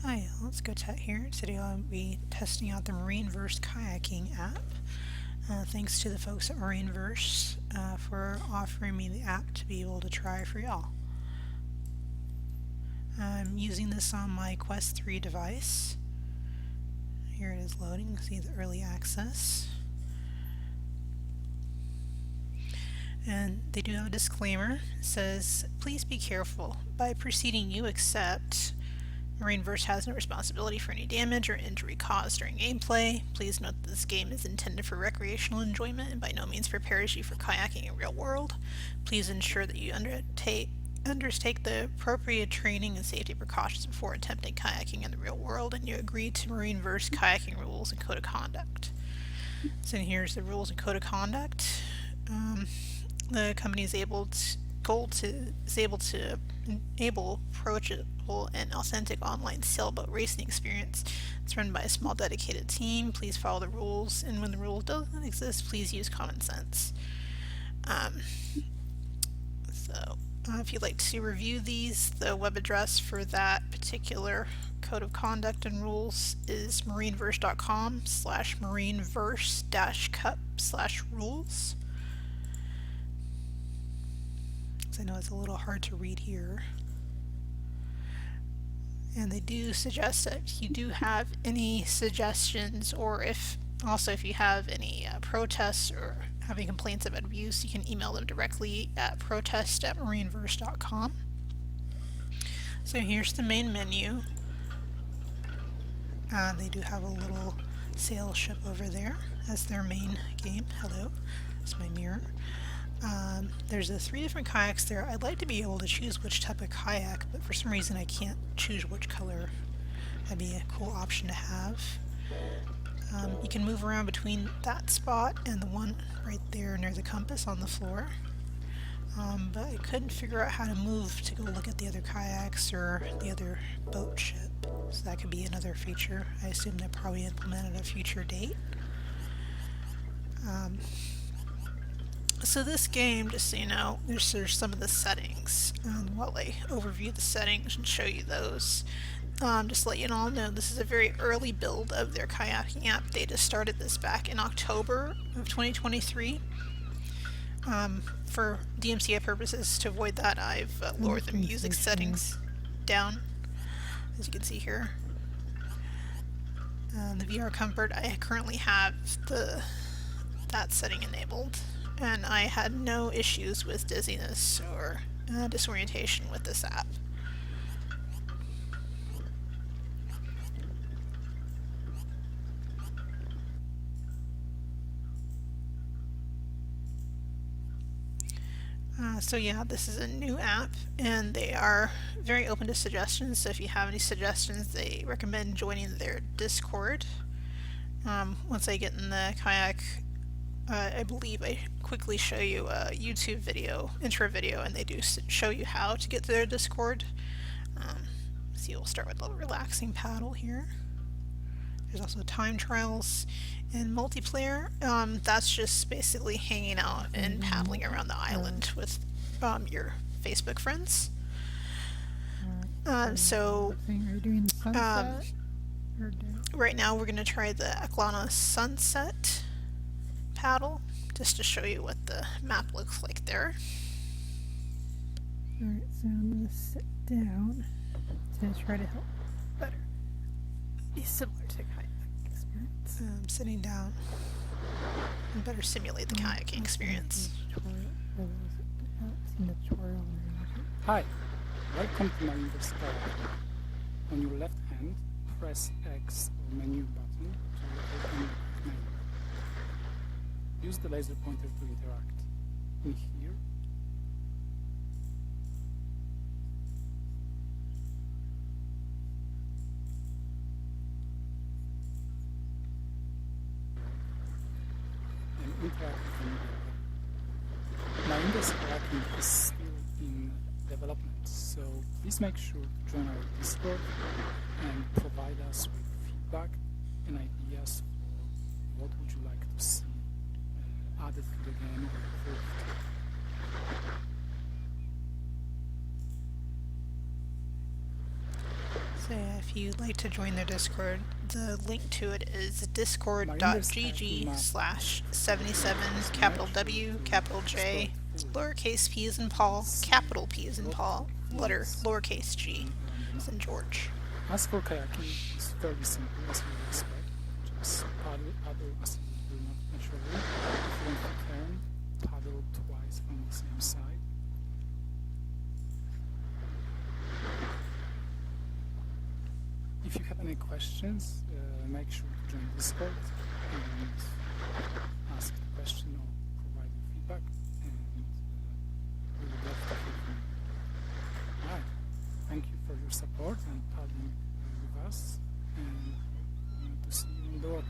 Hi, let's go chat here. Today I'll be testing out the MarineVerse kayaking app. Thanks to the folks at MarineVerse for offering me the app to be able to try for y'all. I'm using this on my Quest 3 device. Here it is loading. See the early access. And they do have a disclaimer. It says, please be careful. By proceeding, you accept MarineVerse has no responsibility for any damage or injury caused during gameplay. Please note that this game is intended for recreational enjoyment and by no means prepares you for kayaking in real world. Please ensure that you undertake the appropriate training and safety precautions before attempting kayaking in the real world, and you agree to MarineVerse kayaking rules and code of conduct. So here's the rules and code of conduct. The company is able to enable approachable and authentic online sailboat racing experience. It's run by a small dedicated team. Please follow the rules, and when the rule doesn't exist, please use common sense. If you'd like to review these, the web address for that particular code of conduct and rules is marineverse.com/marineverse-cup/rules. I know it's a little hard to read here. And they do suggest that if you do have any suggestions, or if you have any protests or having complaints about abuse, you can email them directly at protest@marineverse.com. So here's the main menu. They do have a little sail ship over there as their main game. Hello, that's my mirror. There's the 3 different kayaks there. I'd like to be able to choose which type of kayak, but for some reason I can't choose which color. That'd be a cool option to have. You can move around between that spot and the one right there near the compass on the floor. But I couldn't figure out how to move to go look at the other kayaks or the other boat ship. So that could be another feature. I assume they probably implemented a future date. So this game, just so you know, there's some of the settings. While I overview the settings and show you those, just to let you all know, this is a very early build of their kayaking app. They just started this back in October of 2023. For DMCA purposes, to avoid that, I've lowered the music settings down, as you can see here. The VR comfort, I currently have that setting enabled, and I had no issues with dizziness or disorientation with this app. So yeah, this is a new app, and they are very open to suggestions. So if you have any suggestions, they recommend joining their Discord. Once I get in the kayak, I believe I quickly show you a YouTube video, intro video, and they do show you how to get to their Discord. So we'll start with a little relaxing paddle here. There's also time trials and multiplayer. That's just basically hanging out and paddling around the island with your Facebook friends. Right now we're going to try the Aklana Sunset paddle, just to show you what the map looks like there. Alright, so I'm going to sit down to try to help better be similar to kayak experience. Sitting down and better simulate the kayaking experience. Hi, welcome to MarineVerse Kayaking. On your left hand, press X or menu button to open the menu. Use the laser pointer to interact. In here, and interact with the media. MarineVerse Kayaking is still in development, so please make sure to join our Discord and provide us with feedback and ideas for what would you like to see added to the game or improved. So yeah, if you'd like to join their Discord, the link to it is MarineVerse kayaking map discord.gg/77 capital W, capital J, lowercase p as in Paul, is capital P as in lot Paul, of letter lakes lowercase g around the as in map. George. As for kayaking, it's fairly simple as you would expect. Just paddle as you would do naturally. If you want to turn, paddle twice from the same side. If you have any questions, make sure to join Discord and ask the question or provide your feedback, and we would love to hear from you. Alright, thank you for your support and paddling with us, and we want to see you in the water.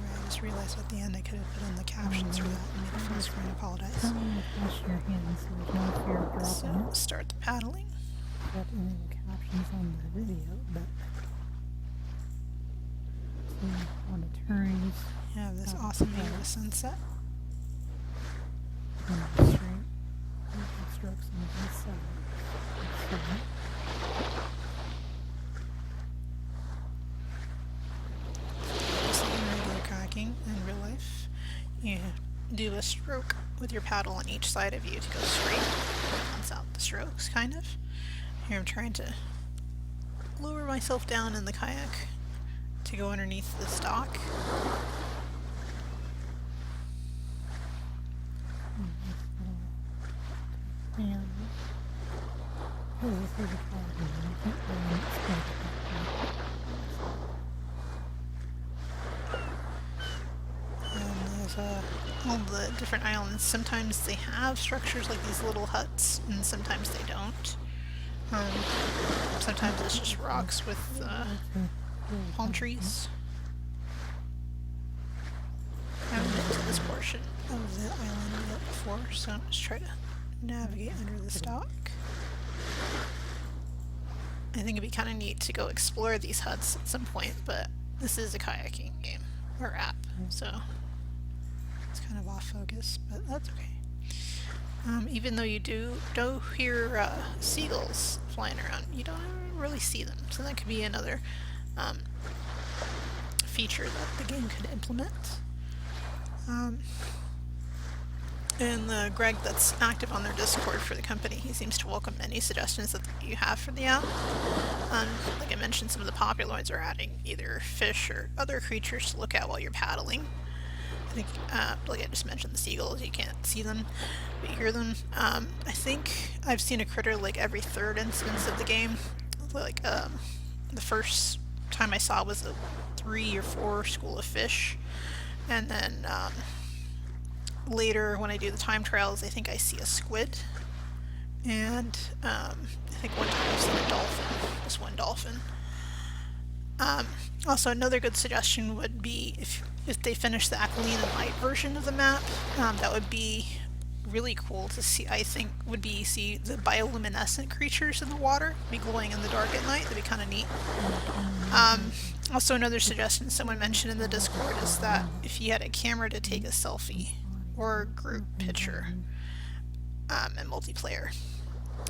I just realized at the end I could have put in the captions for that and made a full screen. I apologize. Tell me to wash your hands so there's no fear of So dropping it. start the paddling. Put any captions on the video, but see on the turns, You have this awesome view of the sunset. and the straight, strokes on both sides. Like so. Just like in regular kayaking in real life, you do a stroke with your paddle on each side of you to go straight. Balance out the strokes, kind of. Here I'm trying to lower myself down in the kayak to go underneath this dock. And oh, this is a problem. I can't really explain it that way. And there's all the different islands. Sometimes they have structures like these little huts, and sometimes they don't. Sometimes it's just rocks with palm trees. I haven't been to this portion of the island yet before, so I'm just trying to navigate under this dock. I think it'd be kind of neat to go explore these huts at some point, but this is a kayaking game, or app, so it's kind of off focus, but that's okay. Even though you do hear seagulls flying around, you don't really see them, so that could be another feature that the game could implement. And Greg that's active on their Discord for the company, he seems to welcome any suggestions that you have for the app. Like I mentioned, some of the popular ones are adding either fish or other creatures to look at while you're paddling. I think, like I just mentioned, the seagulls, you can't see them, but you hear them. I think I've seen a critter like every third instance of the game. Like, the first time I saw was a 3 or 4 school of fish, and then later when I do the time trials, I think I see a squid, and I think one time I've seen a dolphin, just one dolphin. Also, another good suggestion would be if they finish the Aqualine and Light version of the map, that would be really cool to see. I think would be see the bioluminescent creatures in the water be glowing in the dark at night. That'd be kind of neat. Also, another suggestion someone mentioned in the Discord is that if you had a camera to take a selfie or a group picture in multiplayer,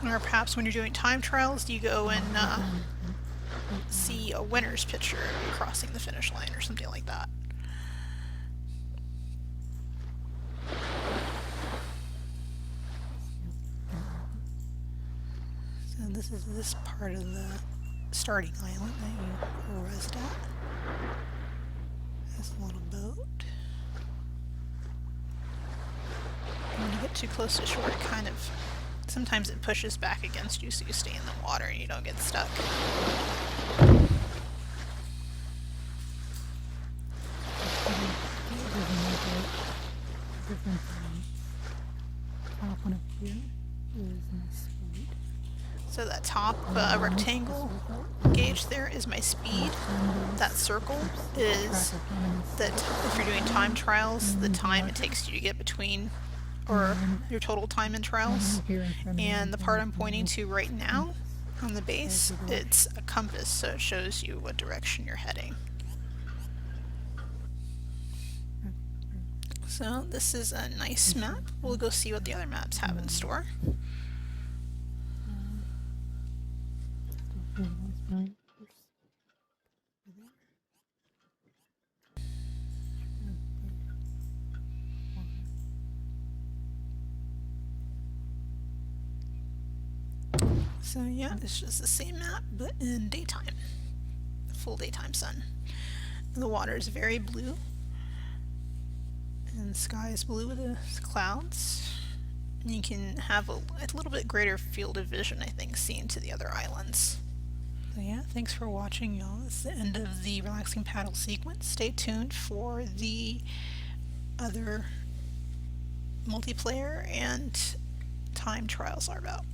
or perhaps when you're doing time trials, you go and see a winner's picture crossing the finish line or something like that. So this is this part of the starting island that you rest at. There's a little boat. When you get too close to shore, it kind of, sometimes it pushes back against you so you stay in the water and you don't get stuck. Top one up here is my speed. So that top rectangle gauge there is my speed. That circle is that if you're doing time trials, the time it takes you to get between, or your total time in trials. And the part I'm pointing to right now on the base, it's a compass, so it shows you what direction you're heading. So this is a nice map. We'll go see what the other maps have in store. So yeah, it's just the same map, but in daytime. Full daytime sun. The water is very blue, and the sky is blue with the clouds. And you can have a little bit greater field of vision, I think, seeing to the other islands. So yeah, thanks for watching, y'all. It's the end of the relaxing paddle sequence. Stay tuned for the other multiplayer and time trials are about.